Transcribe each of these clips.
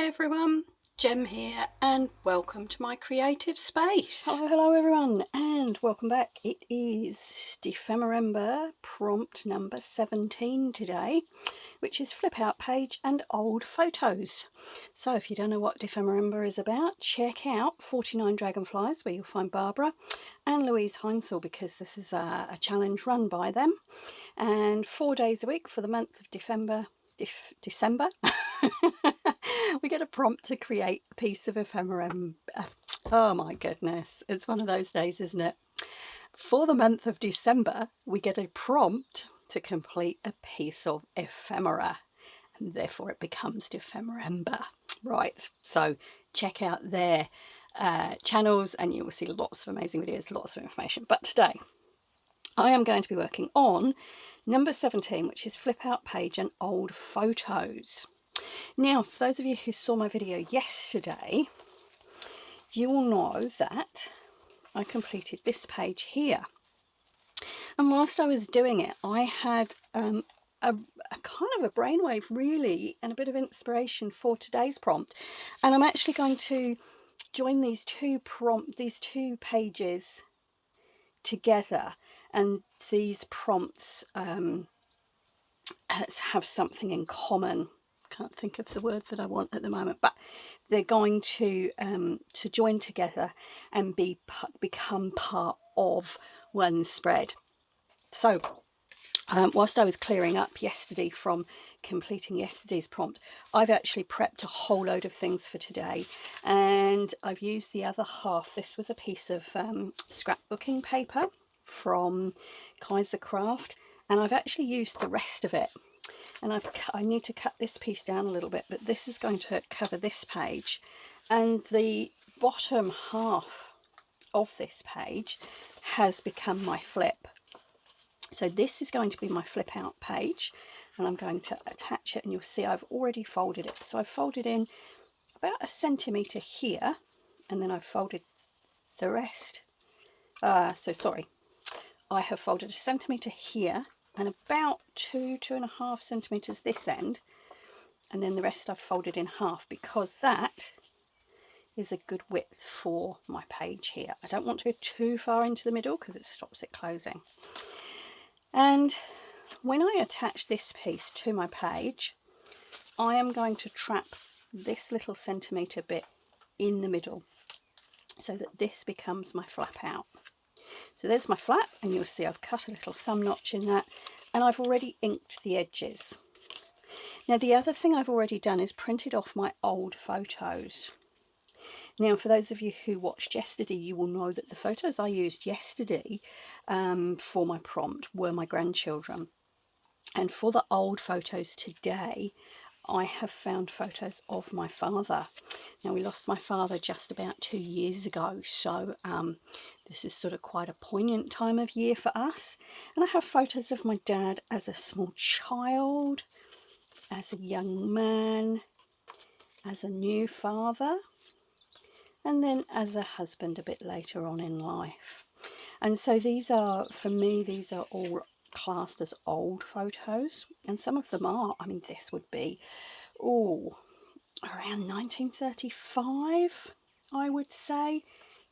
everyone, Jem here and welcome to my creative space. Hello everyone and welcome back. It is December prompt number 17 today, which is flip out page and old photos. So if you don't know what December is about, check out 49 Dragonflies, where you'll find Barbara and Louise Heinzel, because this is a challenge run by them, and 4 days a week for the month of December we get a prompt to create a piece of ephemerum. Oh my goodness, it's one of those days, isn't it? For the month of December, we get a prompt to complete a piece of ephemera, and therefore it becomes December. Right, so check out their channels and you will see lots of amazing videos, lots of information. But today I am going to be working on number 17, which is flip out page and old photos. Now, for those of you who saw my video yesterday, you will know that I completed this page here. And whilst I was doing it, I had a kind of a brainwave really, and a bit of inspiration for today's prompt. And I'm actually going to join these two pages together, and these prompts have something in common. Can't think of the word that I want at the moment, but they're going to join together and become part of one spread. So whilst I was clearing up yesterday from completing yesterday's prompt, I've actually prepped a whole load of things for today, and I've used the other half. This was a piece of scrapbooking paper from Kaiser Craft, and I've actually used the rest of it. And I need to cut this piece down a little bit, but this is going to cover this page, and the bottom half of this page has become my flip. So this is going to be my flip out page, and I'm going to attach it, and you'll see I've already folded it. So I've folded in about 1 centimetre here, and then I've folded the rest. I have folded 1 centimetre here, and about 2.5 centimetres this end, and then the rest I've folded in half, because that is a good width for my page here. I don't want to go too far into the middle because it stops it closing. And when I attach this piece to my page, I am going to trap this little centimetre bit in the middle so that this becomes my flap out. So there's my flap, and you'll see I've cut a little thumb notch in that, and I've already inked the edges. Now the other thing I've already done is printed off my old photos. Now for those of you who watched yesterday, you will know that the photos I used yesterday for my prompt were my grandchildren. And for the old photos today, I have found photos of my father. Now, we lost my father just about 2 years ago, so this is sort of quite a poignant time of year for us. And I have photos of my dad as a small child, as a young man, as a new father, and then as a husband a bit later on in life. And so these are, for me, these are all classed as old photos, and some of them are. I mean, this would be around 1935, I would say.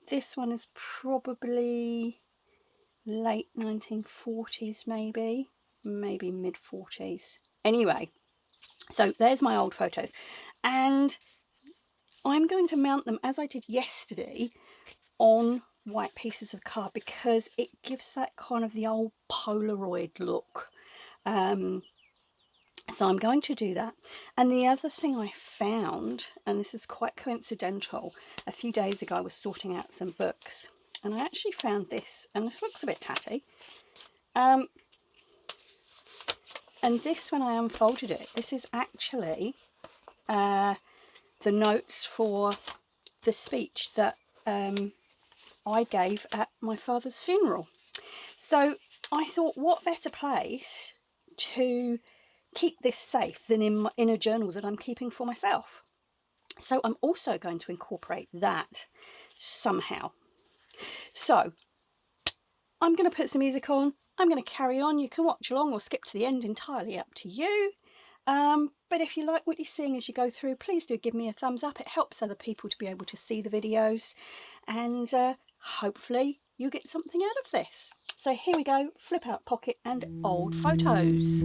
This one is probably late 1940s, maybe mid 40s. Anyway, so there's my old photos, and I'm going to mount them as I did yesterday on white pieces of card, because it gives that kind of the old Polaroid look. So I'm going to do that. And the other thing I found, and this is quite coincidental, a few days ago I was sorting out some books, and I actually found this, and this looks a bit tatty. And this, when I unfolded it, this is actually the notes for the speech that I gave at my father's funeral. So I thought, what better place to keep this safe than in a journal that I'm keeping for myself. So I'm also going to incorporate that somehow. So I'm going to put some music on. I'm going to carry on. You can watch along or skip to the end, entirely up to you. But if you like what you're seeing as you go through, please do give me a thumbs up. It helps other people to be able to see the videos, and hopefully you get something out of this. So here we go, flip out pocket and old photos.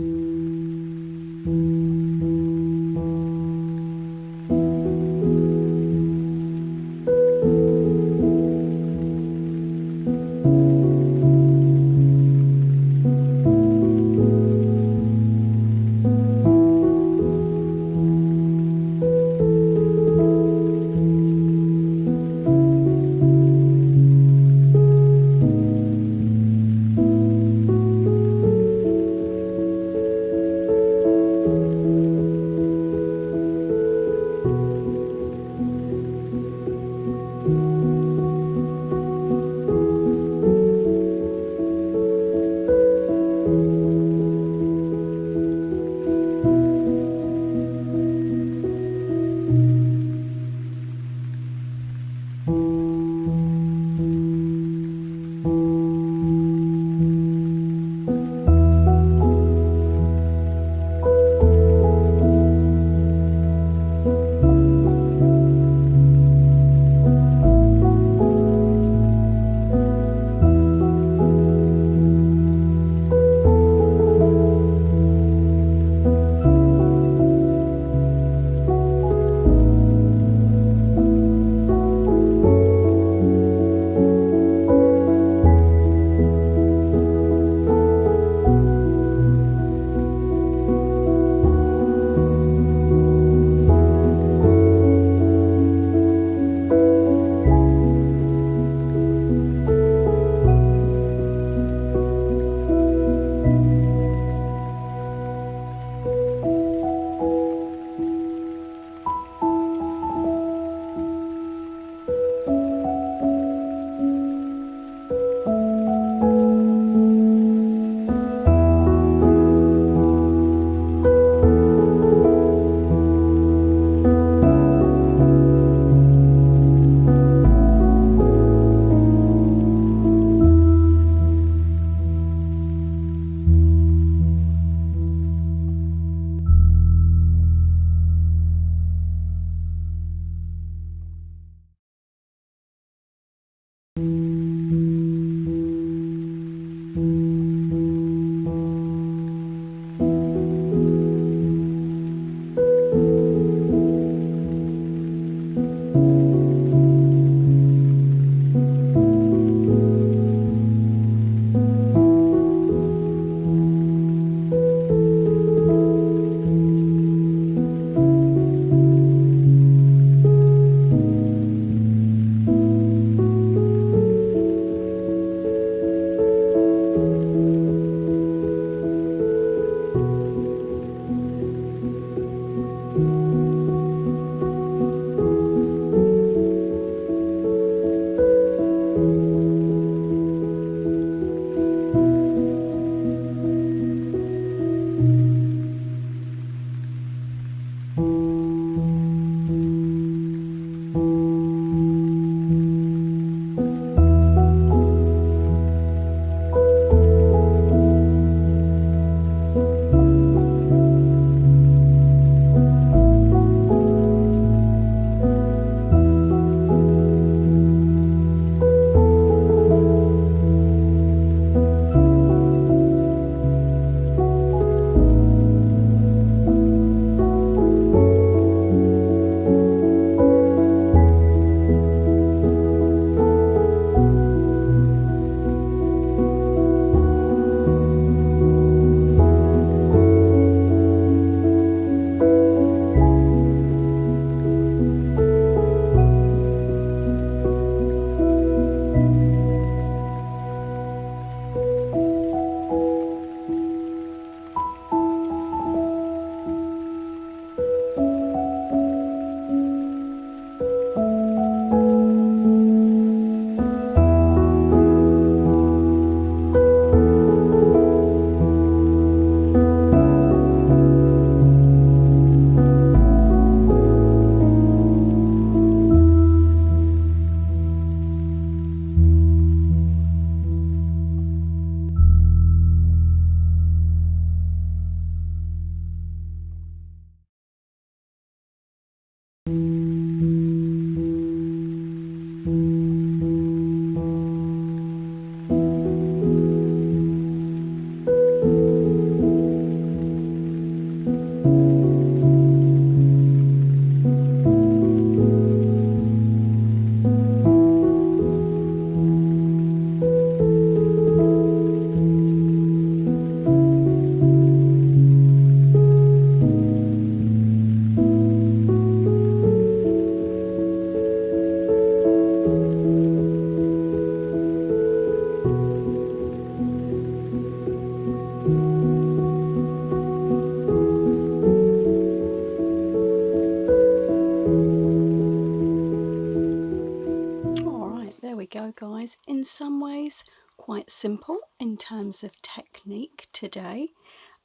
Go, guys. In some ways quite simple in terms of technique today,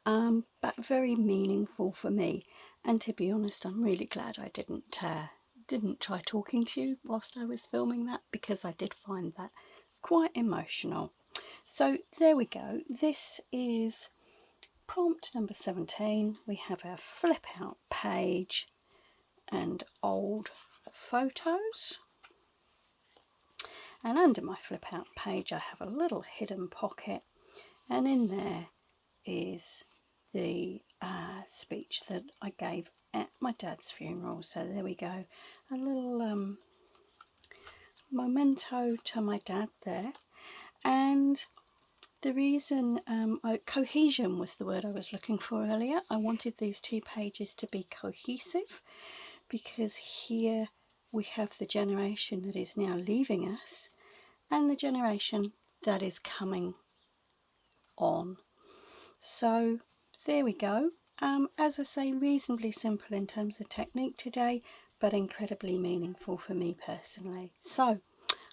but very meaningful for me. And to be honest, I'm really glad I didn't try talking to you whilst I was filming that, because I did find that quite emotional. So there we go. This is prompt number 17. We have our flip out page and old photos. And under my flip out page I have a little hidden pocket, and in there is the speech that I gave at my dad's funeral. So there we go, a little memento to my dad there. And the reason, cohesion was the word I was looking for earlier. I wanted these two pages to be cohesive, because here we have the generation that is now leaving us and the generation that is coming on. So there we go. As I say, reasonably simple in terms of technique today, but incredibly meaningful for me personally. So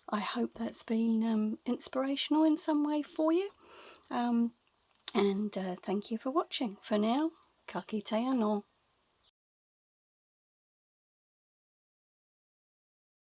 I hope that's been inspirational in some way for you. And thank you for watching. For now, ka kite anō.